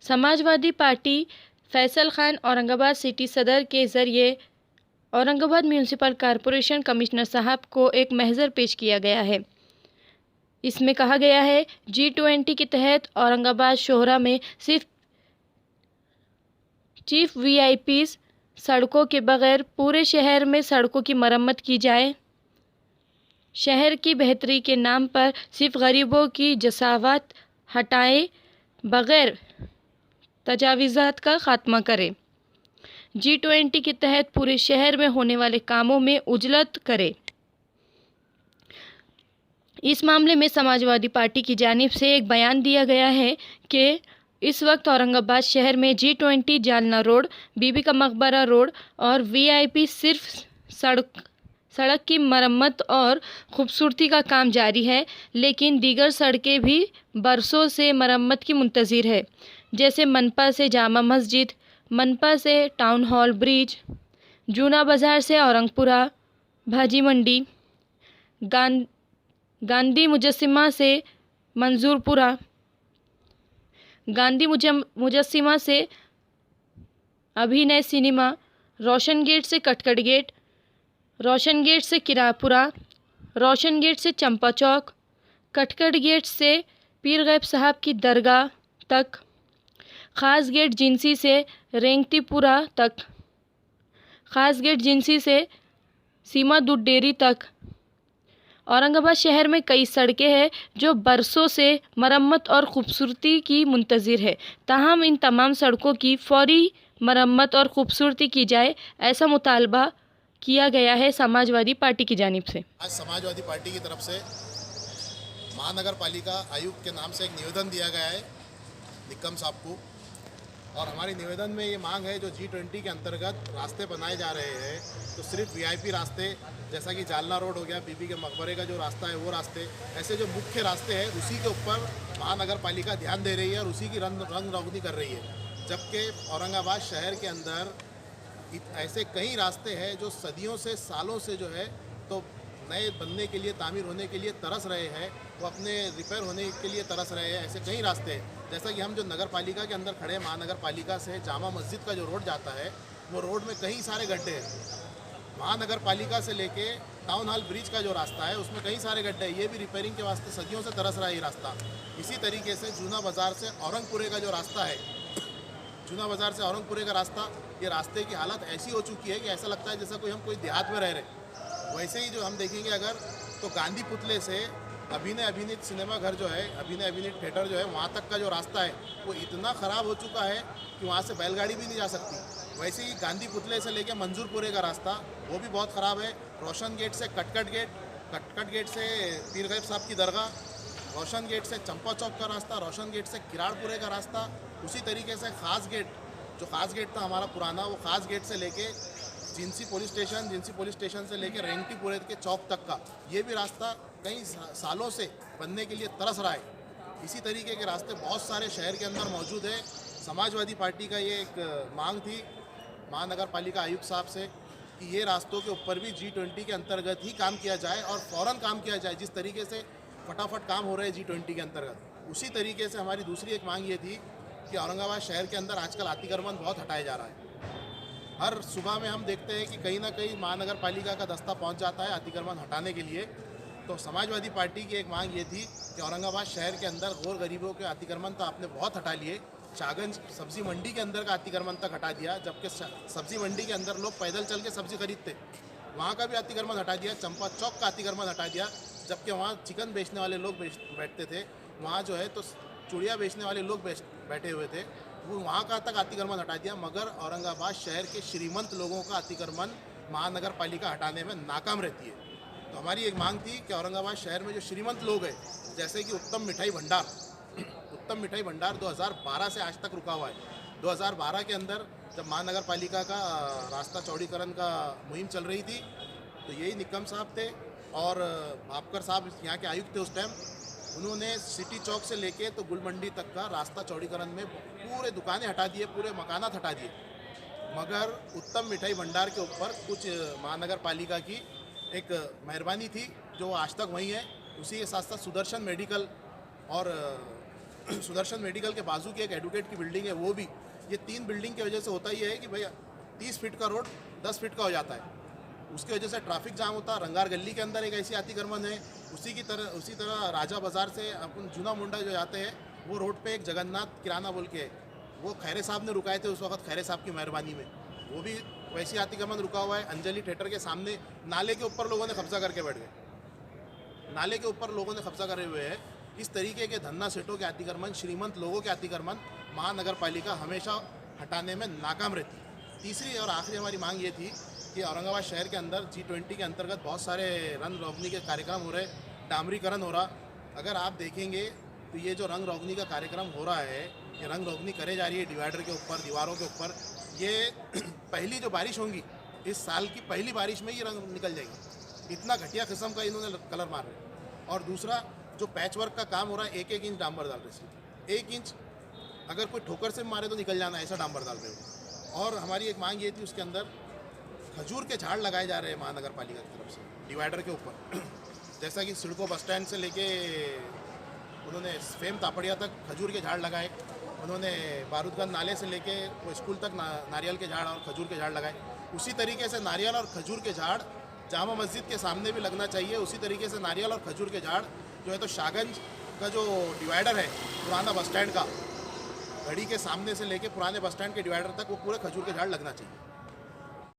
Samajwadi party Faisal Khan Aurangabad city सदर के ज़रिए औरंगाबाद म्यूनिसिपल कॉरपोरेशन कमिश्नर साहब को एक महज़र पेश किया गया है। इसमें कहा गया है G20 के तहत औरंगाबाद शोहरा में सिर्फ चीफ VIPs सड़कों के बगैर पूरे शहर में सड़कों की मरम्मत की जाए। शहर की बेहतरी के नाम पर सिर्फ गरीबों की जसावत हटाए बगैर तजावीज़ात का खात्मा करे। G20 के तहत पूरे शहर में होने वाले कामों में उजलत करे। इस मामले में समाजवादी पार्टी की जानिब से एक बयान दिया गया है कि इस वक्त औरंगाबाद शहर में G20 जालना रोड, बीबी का मकबरा रोड और VIP सिर्फ सड़क की मरम्मत और खूबसूरती का काम जारी है, लेकिन दीगर सड़कें भी बरसों से मरम्मत की मुंतज़िर है, जैसे मनपा से जामा मस्जिद, मनपा से टाउन हॉल ब्रिज, जूना बाज़ार से औरंगपुरा भाजी मंडी, गांधी मुजस्सिमा से मंजूरपुरा, गांधी मुजस्सिमा से अभिनय सिनेमा, रोशन गेट से कटकट गेट, रोशन गेट से किरापुरा, रोशन गेट से चंपा चौक, कटकट गेट से पीर गैब साहब की दरगाह तक, ख़ास गेट जिंसी से रेंगतीपुरा तक, ख़ास गेट जिंसी से सीमा दूध डेयरी तक। औरंगाबाद शहर में कई सड़कें हैं जो बरसों से मरम्मत और ख़ूबसूरती की मुंतज़िर है, ताहम इन तमाम सड़कों की फौरी मरम्मत और ख़ूबसूरती की जाए, ऐसा मुतालबा किया गया है समाजवादी पार्टी की जानिब से। आज समाजवादी पार्टी की तरफ से महानगर पालिका आयुक्त के नाम से एक निवेदन दिया गया है निकम साहब को, और हमारी निवेदन में ये मांग है जो G20 के अंतर्गत रास्ते बनाए जा रहे हैं, तो सिर्फ VIP रास्ते जैसा कि जालना रोड हो गया, बीबी के मकबरे का जो रास्ता है वो रास्ते, ऐसे जो मुख्य रास्ते हैं उसी के ऊपर महानगर पालिका ध्यान दे रही है और उसी की रंग रोगनी कर रही है। जबकि औरंगाबाद शहर के अंदर ऐसे कई रास्ते हैं जो सदियों से सालों से जो है तो नए बनने के लिए, तामीर होने के लिए तरस रहे हैं, वो अपने रिपेयर होने के लिए तरस रहे हैं। ऐसे कई रास्ते हैं, जैसा कि हम जो नगर पालिका के अंदर खड़े हैं, महानगर पालिका से जामा मस्जिद का जो रोड जाता है वो रोड में कई सारे गड्ढे हैं। महानगर पालिका से लेके टाउन हॉल ब्रिज का जो रास्ता है उसमें कई सारे गड्ढे हैं, ये भी रिपेयरिंग के वास्ते सदियों से तरस रहा है ये रास्ता। इसी तरीके से जूना बाज़ार से औरंगपुरे का जो रास्ता है, जूना बाज़ार से औरंगपुरे का रास्ता, ये रास्ते की हालत ऐसी हो चुकी है कि ऐसा लगता है जैसा कोई देहात में रह रहे। वैसे ही जो हम देखेंगे अगर तो गांधी पुतले से अभिनीत सिनेमा घर जो है, अभिनीत थिएटर जो है, वहाँ तक का जो रास्ता है वो इतना ख़राब हो चुका है कि वहाँ से बैलगाड़ी भी नहीं जा सकती। वैसे ही गांधी पुतले से लेके मंजूरपुरे का रास्ता वो भी बहुत ख़राब है। रोशन गेट से कटकट गेट से पीर गैब साहब की दरगाह, रोशन गेट से चंपा चौक का रास्ता, रोशन गेट से किराड़पुरे का रास्ता, उसी तरीके से ख़ास गेट था हमारा पुराना, वो ख़ास गेट से लेके जिंसी पुलिस स्टेशन से लेके रेंगतीपुरे के चौक तक का ये भी रास्ता कई सालों से बनने के लिए तरस रहा है। इसी तरीके के रास्ते बहुत सारे शहर के अंदर मौजूद है। समाजवादी पार्टी का ये एक मांग थी महानगर पालिका आयुक्त साहब से कि ये रास्तों के ऊपर भी G20 के अंतर्गत ही काम किया जाए और फ़ौरन काम किया जाए। जिस तरीके से फटाफट काम हो रहे हैं G20 के अंतर्गत, उसी तरीके से हमारी दूसरी एक मांग ये थी कि औरंगाबाद शहर के अंदर आजकल अतिक्रमण बहुत हटाया जा रहा है। हर सुबह में हम देखते हैं कि कहीं ना कहीं महानगर पालिका का दस्ता पहुंच जाता है अतिक्रमण हटाने के लिए। तो समाजवादी पार्टी की एक मांग ये थी कि औरंगाबाद शहर के अंदर गौर गरीबों के अतिक्रमण तो आपने बहुत हटा लिए, शाहगंज सब्जी मंडी के अंदर का अतिक्रमण तक हटा दिया, जबकि सब्जी मंडी के अंदर लोग पैदल चल के सब्जी खरीदते, वहाँ का भी अतिक्रमण हटा दिया। चंपा चौक का अतिक्रमण हटा दिया, जबकि वहाँ चिकन बेचने वाले लोग बैठते थे, वहाँ जो है तो चूड़िया बेचने वाले लोग बैठे हुए थे, वो वहाँ का तक अतिक्रमण हटा दिया। मगर औरंगाबाद शहर के श्रीमंत लोगों का अतिक्रमण महानगर पालिका हटाने में नाकाम रहती है। तो हमारी एक मांग थी कि औरंगाबाद शहर में जो श्रीमंत लोग हैं, जैसे कि उत्तम मिठाई भंडार 2012 से आज तक रुका हुआ है। 2012 के अंदर जब महानगर पालिका का रास्ता चौड़ीकरण का मुहिम चल रही थी, तो यही निकम साहब थे और भापकर साहब यहाँ के आयुक्त थे उस टाइम, उन्होंने सिटी चौक से लेके तो गुलमंडी तक का रास्ता चौड़ीकरण में पूरे दुकानें हटा दिए, पूरे मकानात हटा दिए। मगर उत्तम मिठाई भंडार के ऊपर कुछ महानगर पालिका की एक मेहरबानी थी जो आज तक वहीं है। उसी के साथ साथ सुदर्शन मेडिकल और सुदर्शन मेडिकल के बाजू की एक एडवोकेट की बिल्डिंग है, वो भी ये 3 बिल्डिंग की वजह से होता ही है कि भैया 30 फीट का रोड 10 फीट का हो जाता है। उसकी वजह से ट्रैफिक जाम होता है। रंगार गली के अंदर एक ऐसी अतिक्रमण है, उसी तरह राजा बाज़ार से अपन जूना मुंडा जो जाते हैं वो रोड पे एक जगन्नाथ किराना बोल के है, वो खैरे साहब ने रुकाए थे उस वक्त, खैरे साहब की मेहरबानी में, वो भी वैसी अतिक्रमण रुका हुआ है। अंजलि थिएटर के सामने नाले के ऊपर लोगों ने कब्जा करके बैठ गए, नाले के ऊपर लोगों ने कब्जा करे हुए हैं। इस तरीके के धन्ना सेठों के अतिक्रमण, श्रीमंत लोगों के अतिक्रमण महानगर पालिका हमेशा हटाने में नाकाम रहती है। तीसरी और आखिरी हमारी मांग ये थी कि औरंगाबाद शहर के अंदर G20 के अंतर्गत बहुत सारे रंग रोगनी के कार्यक्रम हो रहे, डामरीकरण हो रहा। अगर आप देखेंगे तो ये जो रंग रोगनी का कार्यक्रम हो रहा है, ये रंग रोगनी करे जा रही है डिवाइडर के ऊपर, दीवारों के ऊपर। ये पहली जो बारिश होंगी इस साल की पहली बारिश में ये रंग निकल जाएगी, इतना घटिया किस्म का इन्होंने कलर मार रहे हैं। और दूसरा जो पैच वर्क का काम हो रहा है, 1-1 इंच डांबर डाल रहे हैं, 1 इंच अगर कोई ठोकर से मारे तो निकल जाना, ऐसा डांबर डाल रहे हो। और हमारी एक मांग ये थी, उसके अंदर खजूर के झाड़ लगाए जा रहे हैं महानगर पालिका की तरफ से डिवाइडर के ऊपर। जैसा कि सिडको बस स्टैंड से लेके उन्होंने फेम तापड़िया तक खजूर के झाड़ लगाए, उन्होंने बारूदगंज नाले से लेके वो स्कूल तक नारियल के झाड़ और खजूर के झाड़ लगाए। उसी तरीके से नारियल और खजूर के झाड़ जामा मस्जिद के सामने भी लगना चाहिए। उसी तरीके से नारियल और खजूर के झाड़ जो है तो शाहगंज का जो डिवाइडर है पुराना बस स्टैंड का, घड़ी के सामने से लेके पुराने बस स्टैंड के डिवाइडर तक वो पूरे खजूर के झाड़ लगना चाहिए।